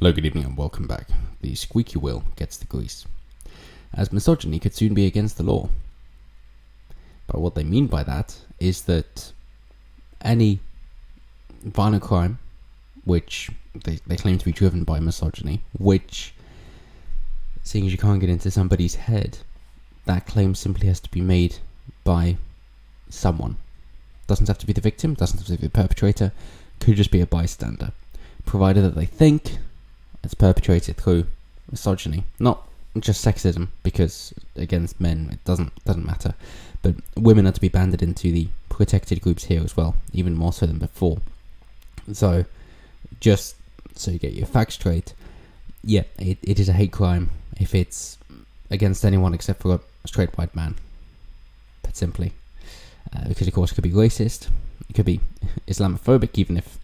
Hello, good evening, and welcome back. The squeaky wheel gets the grease, as misogyny could soon be against the law. But what they mean by that is that any violent crime, which they claim to be driven by misogyny, which, seeing as you can't get into somebody's head, that claim simply has to be made by someone. Doesn't have to be the victim, doesn't have to be the perpetrator, could just be a bystander, provided that they think it's perpetrated through misogyny, not just sexism, because against men it doesn't matter, but women are to be banded into the protected groups here as well, even more so than before. So, just so you get your facts straight, yeah, it is a hate crime if it's against anyone except for a straight white man, put simply, because of course it could be racist, it could be Islamophobic, even if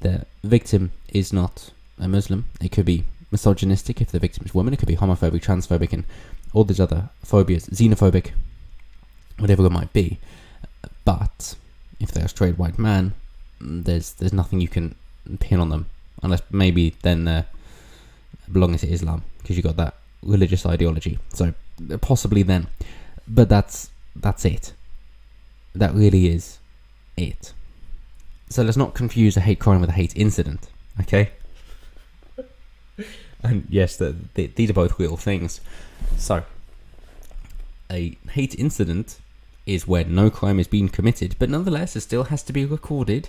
the victim is not a Muslim. It could be misogynistic if the victim is woman. It could be homophobic, transphobic, and all these other phobias, xenophobic, whatever it might be. But if they're a straight white man, there's nothing you can pin on them, unless maybe then belonging to Islam, because you got that religious ideology. So possibly then, but that's it. That really is it. So let's not confuse a hate crime with a hate incident, okay? And yes, these are both real things. So, a hate incident is where no crime is being committed, but nonetheless it still has to be recorded,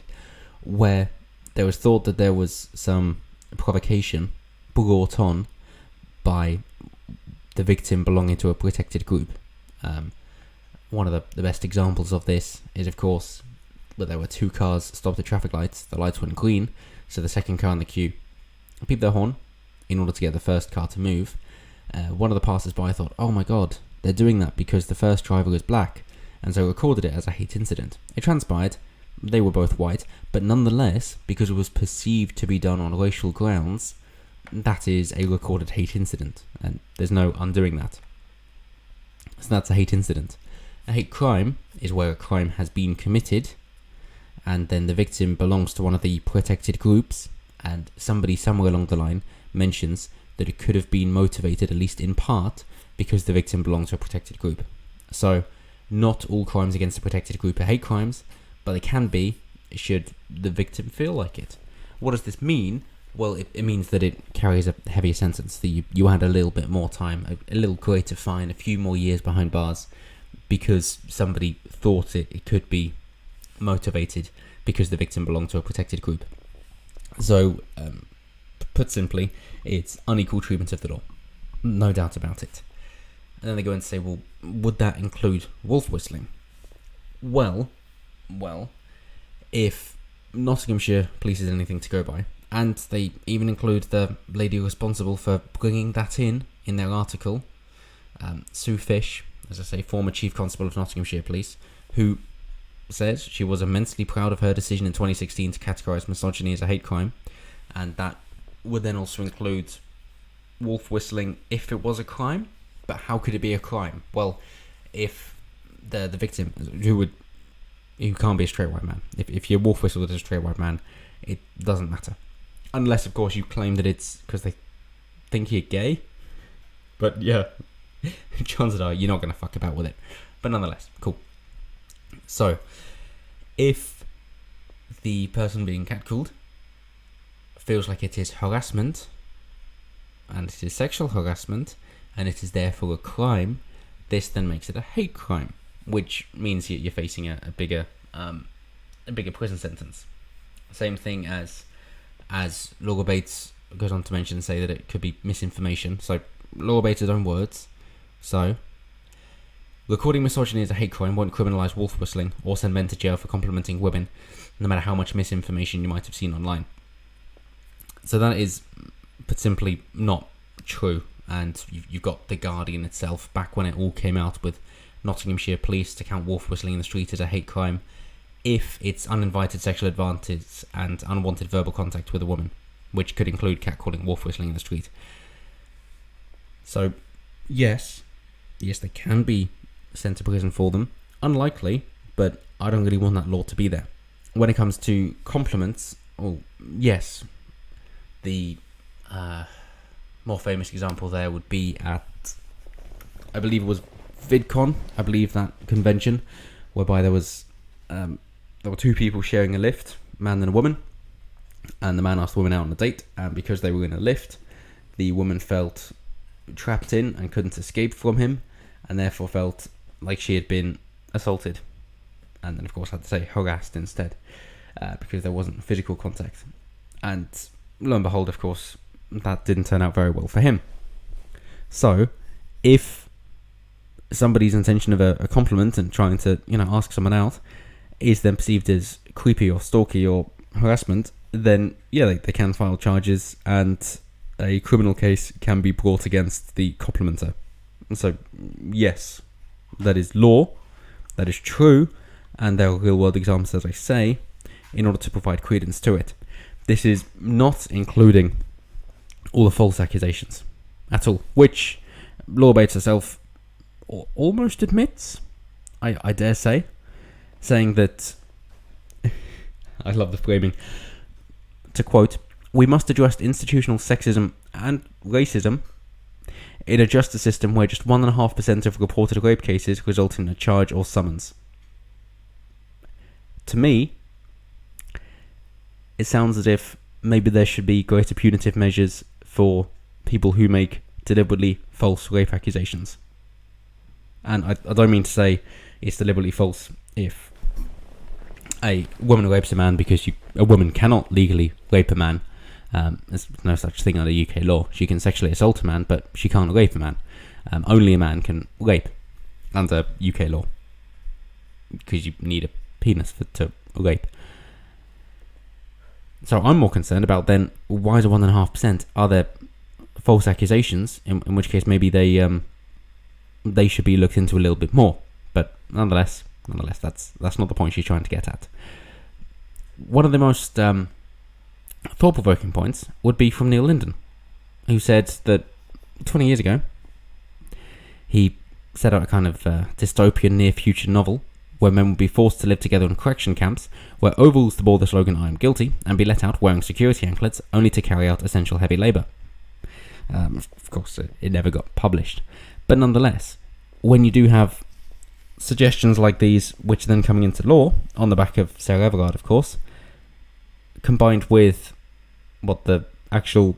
where there was thought that there was some provocation brought on by the victim belonging to a protected group. One of the best examples of this is, of course, that there were two cars stopped at traffic lights. The lights went green, so the second car in the queue beeped their horn in order to get the first car to move. One of the passers-by thought, oh my god, they're doing that because the first driver was black, and so recorded it as a hate incident. It transpired, they were both white, but nonetheless, because it was perceived to be done on racial grounds, that is a recorded hate incident, and there's no undoing that. So that's a hate incident. A hate crime is where a crime has been committed, and then the victim belongs to one of the protected groups, and somebody somewhere along the line mentions that it could have been motivated, at least in part, because the victim belongs to a protected group. So, not all crimes against a protected group are hate crimes, but they can be, should the victim feel like it. What does this mean? Well, it means that it carries a heavier sentence, that you add a little bit more time, a little greater fine, a few more years behind bars, because somebody thought it could be motivated because the victim belonged to a protected group. So, put simply, it's unequal treatment of the law. No doubt about it. And then they go and say, well, would that include wolf whistling? Well, if Nottinghamshire police is anything to go by, and they even include the lady responsible for bringing that in their article, Sue Fish, as I say, former Chief Constable of Nottinghamshire Police, who says she was immensely proud of her decision in 2016 to categorise misogyny as a hate crime, and that would then also include wolf whistling if it was a crime. But how could it be a crime? Well, if the victim, who can't be a straight white man, if you wolf whistle as a straight white man, it doesn't matter, unless of course you claim that it's because they think you're gay. But yeah, chances are you're not going to fuck about with it. But nonetheless, cool. So, if the person being catcalled feels like it is harassment, and it is sexual harassment, and it is therefore a crime, this then makes it a hate crime, which means you're facing a bigger prison sentence. Same thing as Laura Bates goes on to mention, say that it could be misinformation. So Laura Bates' own words. So, recording misogyny as a hate crime won't criminalise wolf whistling or send men to jail for complimenting women, no matter how much misinformation you might have seen online. So that is, put simply, not true. And you've got The Guardian itself, back when it all came out, with Nottinghamshire police to count wolf whistling in the street as a hate crime if it's uninvited sexual advantage and unwanted verbal contact with a woman, which could include catcalling, wolf whistling in the street. So, yes, they can be sent to prison for them. Unlikely, but I don't really want that law to be there. When it comes to compliments, oh, yes, the More famous example there would be at, I believe it was VidCon, I believe that convention, whereby there were two people sharing a lift, a man and a woman, and the man asked the woman out on a date, and because they were in a lift, the woman felt trapped in and couldn't escape from him, and therefore felt like she had been assaulted, and then of course had to say harassed instead, because there wasn't physical contact. And lo and behold, of course, that didn't turn out very well for him. So, if somebody's intention of a compliment and trying to, ask someone out is then perceived as creepy or stalky or harassment, then yeah, they can file charges and a criminal case can be brought against the complimenter. And so, yes, that is law, that is true, and there are real-world examples, as I say, in order to provide credence to it. This is not including all the false accusations at all, which Law Bates herself almost admits, I dare say, saying that, I love the framing, to quote, "We must address institutional sexism and racism in a justice system where just 1.5% of reported rape cases result in a charge or summons." To me, it sounds as if maybe there should be greater punitive measures for people who make deliberately false rape accusations. And I don't mean to say it's deliberately false if a woman rapes a man, because a woman cannot legally rape a man. There's no such thing under UK law. She can sexually assault a man, but she can't rape a man. Only a man can rape under UK law, because you need a penis to rape. So I'm more concerned about then, why is it 1.5%? Are there false accusations? In which case maybe they should be looked into a little bit more. But nonetheless, that's not the point she's trying to get at. One of the most thought-provoking points would be from Neil Linden, who said that 20 years ago he set out a kind of dystopian near-future novel where men would be forced to live together in correction camps, where overalls to bore the slogan "I am guilty" and be let out wearing security anklets only to carry out essential heavy labour. Of course, it never got published. But nonetheless, when you do have suggestions like these, which are then coming into law, on the back of Sarah Everard, of course, combined with what the actual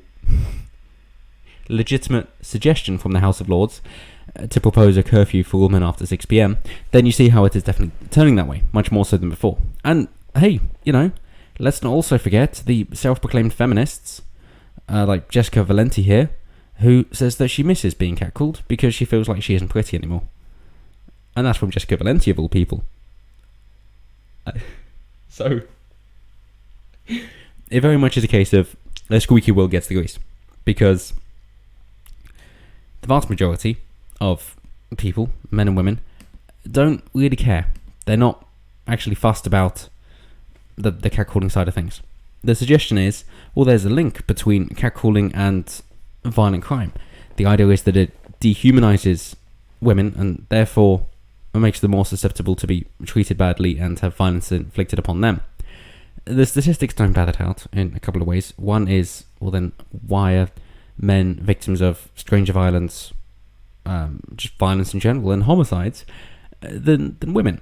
legitimate suggestion from the House of Lords to propose a curfew for women after 6 p.m, then you see how it is definitely turning that way, much more so than before. And hey, let's not also forget the self-proclaimed feminists, like Jessica Valenti here, who says that she misses being catcalled because she feels like she isn't pretty anymore. And that's from Jessica Valenti, of all people. So, it very much is a case of the squeaky wheel gets the grease, because the vast majority of people, men and women, don't really care. They're not actually fussed about the catcalling side of things. The suggestion is, well, there's a link between catcalling and violent crime. The idea is that it dehumanizes women and therefore makes them more susceptible to be treated badly and have violence inflicted upon them. The statistics don't bear that out in a couple of ways. One is, well then, why are men victims of stranger violence, just violence in general, and homicides, than women?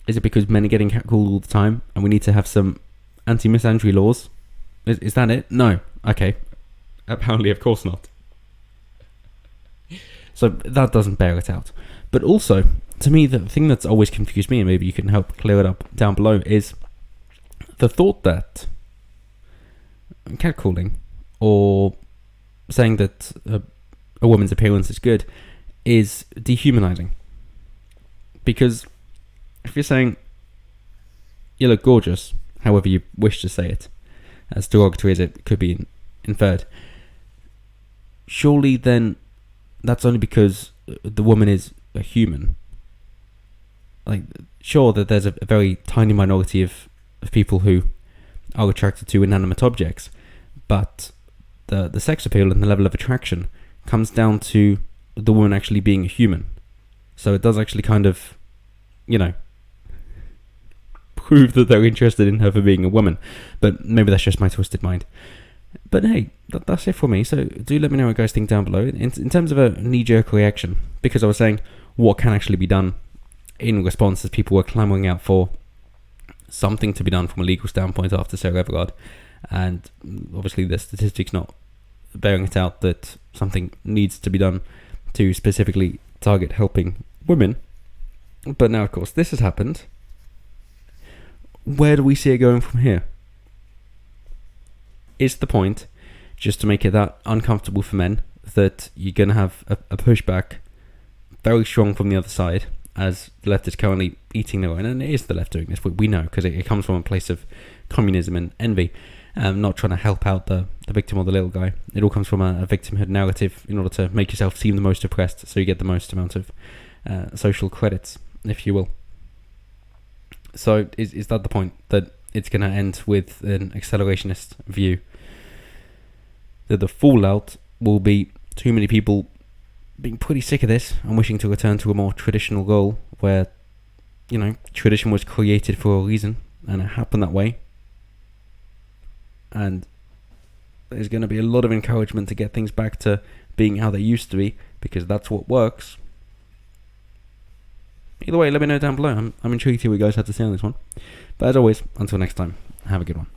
Is it because men are getting catcalled all the time and we need to have some anti-misandry laws? Is that it? No. Okay. Apparently, of course not. So that doesn't bear it out. But also, to me, the thing that's always confused me, and maybe you can help clear it up down below, is the thought that catcalling, or saying that a woman's appearance is good, is dehumanizing. Because if you're saying you look gorgeous, however you wish to say it, as derogatory as it could be inferred, surely then that's only because the woman is a human. Like, sure that there's a very tiny minority of people who are attracted to inanimate objects, but the sex appeal and the level of attraction comes down to the woman actually being a human. So it does actually kind of, prove that they're interested in her for being a woman. But maybe that's just my twisted mind. But hey, that's it for me. So do let me know what you guys think down below. In terms of a knee-jerk reaction, because I was saying what can actually be done in response as people were clamoring out for something to be done from a legal standpoint after Sarah Everard. And obviously the statistics not bearing it out that something needs to be done to specifically target helping women. But now, of course, this has happened. Where do we see it going from here? Is the point just to make it that uncomfortable for men that you're going to have a pushback very strong from the other side, as the left is currently eating their own, and it is the left doing this, we know, because it comes from a place of communism and envy, not trying to help out the victim or the little guy. It all comes from a victimhood narrative in order to make yourself seem the most oppressed, so you get the most amount of social credits, if you will. So is that the point, that it's going to end with an accelerationist view, that the fallout will be too many people being pretty sick of this and wishing to return to a more traditional goal where, tradition was created for a reason and it happened that way, and there's going to be a lot of encouragement to get things back to being how they used to be, because that's what works. Either way, let me know down below. I'm intrigued to hear what you guys have to say on this one. But as always, until next time, have a good one.